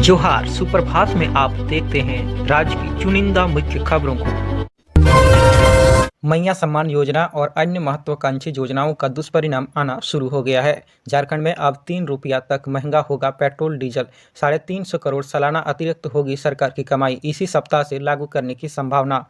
जोहार सुप्रभात में आप देखते हैं राज्य की चुनिंदा मुख्य खबरों को। मैया सम्मान योजना और अन्य महत्वाकांक्षी योजनाओं का दुष्परिणाम आना शुरू हो गया है। झारखंड में अब 3 रुपया तक महंगा होगा पेट्रोल डीजल। 350 करोड़ सालाना अतिरिक्त होगी सरकार की कमाई। इसी सप्ताह से लागू करने की संभावना।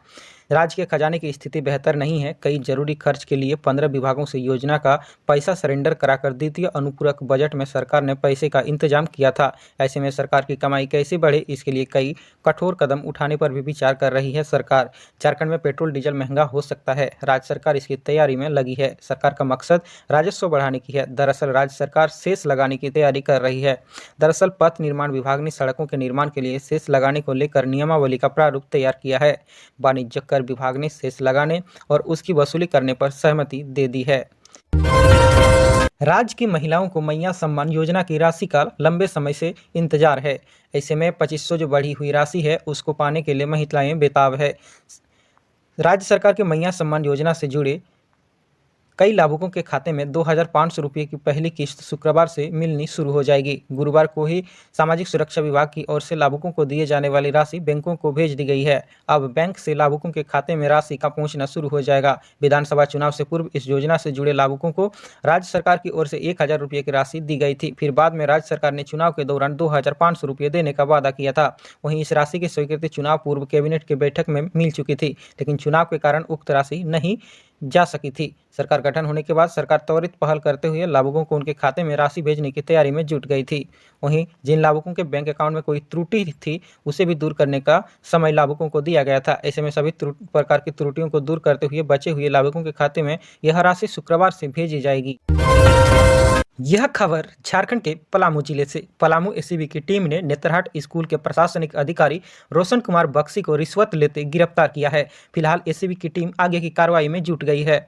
राज्य के खजाने की स्थिति बेहतर नहीं है। कई जरूरी खर्च के लिए 15 विभागों से योजना का पैसा सरेंडर कराकर द्वितीय अनुपूरक बजट में सरकार ने पैसे का इंतजाम किया था। ऐसे में सरकार की कमाई कैसे बढ़े, इसके लिए कई कठोर कदम उठाने पर भी विचार कर रही है सरकार। झारखंड में पेट्रोल डीजल महंगा हो सकता है। राज्य सरकार इसकी तैयारी में लगी है। सरकार का मकसद राजस्व बढ़ाने की है। दरअसल राज्य सरकार सेस लगाने की तैयारी कर रही है। दरअसल पथ निर्माण विभाग ने सड़कों के निर्माण के लिए सेस लगाने को लेकर नियमावली का प्रारूप तैयार किया है। वाणिज्य कर विभाग ने सेस लगाने और उसकी वसूली करने पर सहमति दे दी है। राज्य की महिलाओं को मैया सम्मान योजना की राशि का लंबे समय से इंतजार है। ऐसे में 2500 जो बढ़ी हुई राशि है उसको पाने के लिए महिलाएं बेताब है। राज्य सरकार के मैया सम्मान योजना से जुड़े कई लाभुकों के खाते में 2500 रुपये की पहली किस्त शुक्रवार से मिलनी शुरू हो जाएगी। गुरुवार को ही सामाजिक सुरक्षा विभाग की ओर से लाभुकों को दिए जाने वाली राशि बैंकों को भेज दी गई है। अब बैंक से लाभुकों के खाते में राशि का पहुंचना शुरू हो जाएगा। विधानसभा चुनाव से पूर्व इस योजना से जुड़े लाभुकों को राज्य सरकार की ओर से 1000 रुपये की राशि दी गई थी। फिर बाद में राज्य सरकार ने चुनाव के दौरान 2500 रुपये देने का वादा किया था। वहीं इस राशि की स्वीकृति चुनाव पूर्व कैबिनेट की बैठक में मिल चुकी थी, लेकिन चुनाव के कारण उक्त राशि नहीं जा सकी थी। सरकार गठन होने के बाद सरकार त्वरित पहल करते हुए लाभुकों को उनके खाते में राशि भेजने की तैयारी में जुट गई थी। वहीं जिन लाभुकों के बैंक अकाउंट में कोई त्रुटि थी उसे भी दूर करने का समय लाभुकों को दिया गया था। ऐसे में सभी प्रकार की त्रुटियों को दूर करते हुए बचे हुए लाभुकों के खाते में यह राशि शुक्रवार से भेजी जाएगी। यह खबर झारखंड के पलामू जिले से। पलामू एसीबी की टीम ने नेतरहाट स्कूल के प्रशासनिक अधिकारी रोशन कुमार बख्शी को रिश्वत लेते गिरफ्तार किया है। फिलहाल एसीबी की टीम आगे की कार्रवाई में जुट गई है।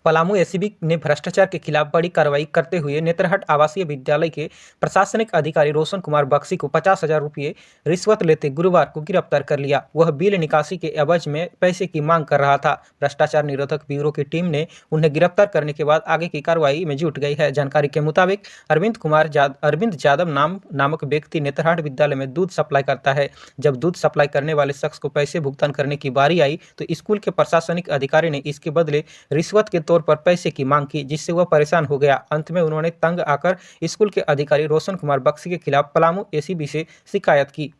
पलामू एसीबी ने भ्रष्टाचार के खिलाफ बड़ी कार्रवाई करते हुए नेतरहाट आवासीय विद्यालय के प्रशासनिक अधिकारी रोशन कुमार बख्शी को 50,000 रुपये रिश्वत लेते गुरुवार को गिरफ्तार कर लिया। वह बिल निकासी के एवज में पैसे की मांग कर रहा था। भ्रष्टाचार निरोधक ब्यूरो की टीम ने उन्हें गिरफ्तार करने के बाद आगे की कार्रवाई में जुट गई है। जानकारी के मुताबिक अरविंद यादव नामक व्यक्ति नेतरहाट विद्यालय में दूध सप्लाई करता है। जब दूध सप्लाई करने वाले शख्स को पैसे भुगतान करने की बारी आई तो स्कूल के प्रशासनिक अधिकारी ने इसके बदले रिश्वत के तौर पर पैसे की मांग की, जिससे वह परेशान हो गया। अंत में उन्होंने तंग आकर स्कूल के अधिकारी रोशन कुमार बख्शी के खिलाफ पलामू एसीबी से शिकायत की।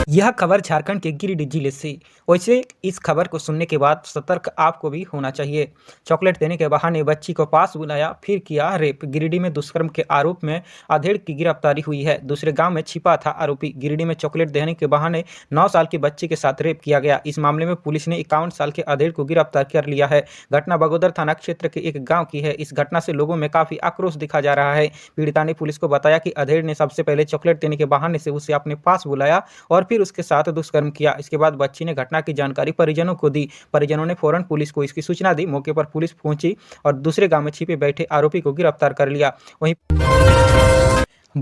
यह खबर झारखंड के गिरिडीह जिले से। वैसे इस खबर को सुनने के बाद सतर्क आपको भी होना चाहिए। चॉकलेट देने के बहाने बच्ची को पास बुलाया, फिर किया रेप। गिरिडीह में दुष्कर्म के आरोप में अधेड़ की गिरफ्तारी हुई है। दूसरे गांव में छिपा था आरोपी। गिरिडीह में चॉकलेट देने के बहाने 9 साल की बच्ची के साथ रेप किया गया। इस मामले में पुलिस ने 51 साल के अधेड़ को गिरफ्तार कर लिया है। घटना बगोदर थाना क्षेत्र के एक गाँव की है। इस घटना से लोगों में काफी आक्रोश दिखा जा रहा है। पीड़िता ने पुलिस को बताया कि अधेड़ ने सबसे पहले चॉकलेट देने के बहाने से उसे अपने पास बुलाया और फिर उसके साथ दुष्कर्म किया। इसके बाद बच्ची ने घटना की जानकारी परिजनों को दी। परिजनों ने फौरन पुलिस को इसकी सूचना दी। मौके पर पुलिस पहुंची और दूसरे गांव में छिपे बैठे आरोपी को गिरफ्तार कर लिया। वहीं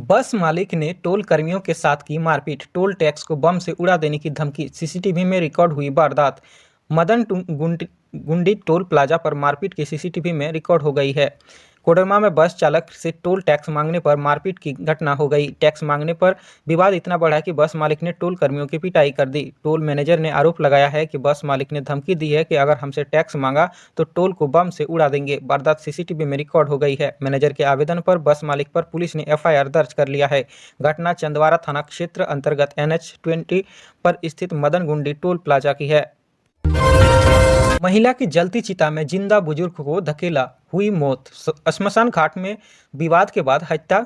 बस मालिक ने टोल कर्मियों के साथ की मारपीट। टोल टैक्स को बम से उड़ा देने की धमकी। सीसीटीवी में रिकॉर्ड हुई वारदात। मदन गुंडी टोल प्लाजा पर मारपीट की सीसीटीवी में रिकॉर्ड हो गई है। कोडरमा में बस चालक से टोल टैक्स मांगने पर मारपीट की घटना हो गई। टैक्स मांगने पर विवाद इतना बढ़ा कि बस मालिक ने टोल कर्मियों की पिटाई कर दी। टोल मैनेजर ने आरोप लगाया है कि बस मालिक ने धमकी दी है कि अगर हमसे टैक्स मांगा तो टोल को बम से उड़ा देंगे। वारदात सीसीटीवी में रिकॉर्ड हो गई है। मैनेजर के आवेदन पर बस मालिक पर पुलिस ने एफआईआर दर्ज कर लिया है। घटना चंदवारा थाना क्षेत्र अंतर्गत NH-20 पर स्थित मदन गुंडी टोल प्लाजा की है। महिला की जलती चिता में जिंदा बुजुर्ग को धकेला, हुई मौत। श्मशान घाट में विवाद के बाद हत्या।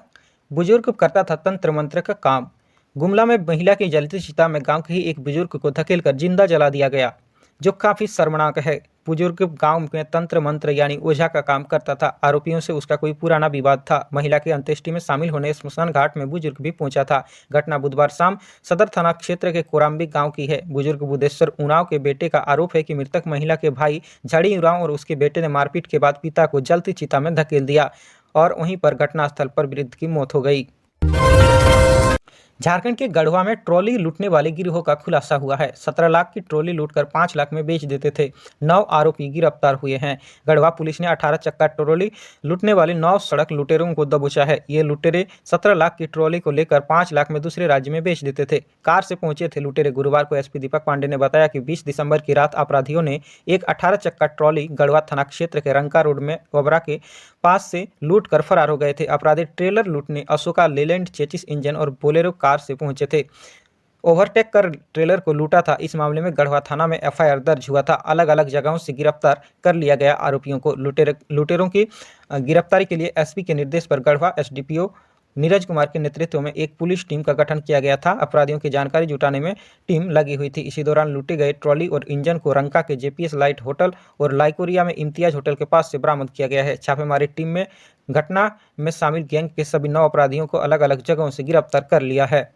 बुजुर्ग करता था तंत्र मंत्र का काम। गुमला में महिला की जलती चिता में गांव के ही एक बुजुर्ग को धकेलकर जिंदा जला दिया गया, जो काफी शर्मनाक है। बुजुर्ग गांव में तंत्र मंत्र यानी ओझा का काम करता था। आरोपियों से उसका कोई पुराना विवाद था। महिला की अंत्येष्टि में शामिल होने श्मशान घाट में बुजुर्ग भी पहुंचा था। घटना बुधवार शाम सदर थाना क्षेत्र के कोराम्बी गांव की है। बुजुर्ग बुद्धेश्वर उरांव के बेटे का आरोप है कि मृतक महिला के भाई झाड़ी उरांव और उसके बेटे ने मारपीट के बाद पिता को जलती चिता में धकेल दिया और वहीं पर घटनास्थल पर वृद्ध की मौत हो गई। झारखंड के गढ़वा में ट्रॉली लूटने वाले गिरोह का खुलासा हुआ है। 17 लाख की ट्रॉली लूटकर 5 लाख में बेच देते थे। 9 आरोपी गिरफ्तार हुए हैं। गढ़वा पुलिस ने 18 चक्का ट्रॉली लूटने वाले 9 सड़क लुटेरों को दबोचा है। ये लुटेरे 17 लाख की ट्रॉली को लेकर 5 लाख में दूसरे राज्य में बेच देते थे। कार से पहुंचे थे लुटेरे। गुरुवार को एसपी दीपक पांडे ने बताया कि 20 दिसंबर की रात अपराधियों ने एक 18 चक्का ट्रॉली गढ़वा थाना क्षेत्र के रंका रोड में ओबरा के पास से लूट कर फरार हो गए थे। अपराधी ट्रेलर लूटने अशोका लेलैंड चेचिस इंजन और बोलेरो कार से पहुंचे थे। ओवरटेक कर ट्रेलर को लूटा था। इस मामले में गढ़वा थाना में एफआईआर दर्ज हुआ था। अलग अलग जगहों से गिरफ्तार कर लिया गया आरोपियों को। लुटेरों की गिरफ्तारी के लिए एसपी के निर्देश पर गढ़वा एसडीपीओ नीरज कुमार के नेतृत्व में एक पुलिस टीम का गठन किया गया था। अपराधियों की जानकारी जुटाने में टीम लगी हुई थी। इसी दौरान लूटे गए ट्रॉली और इंजन को रंका के जेपीएस लाइट होटल और लाइकोरिया में इम्तियाज होटल के पास से बरामद किया गया है। छापेमारी टीम में घटना में शामिल गैंग के सभी 9 अपराधियों को अलग अलग जगहों से गिरफ्तार कर लिया है।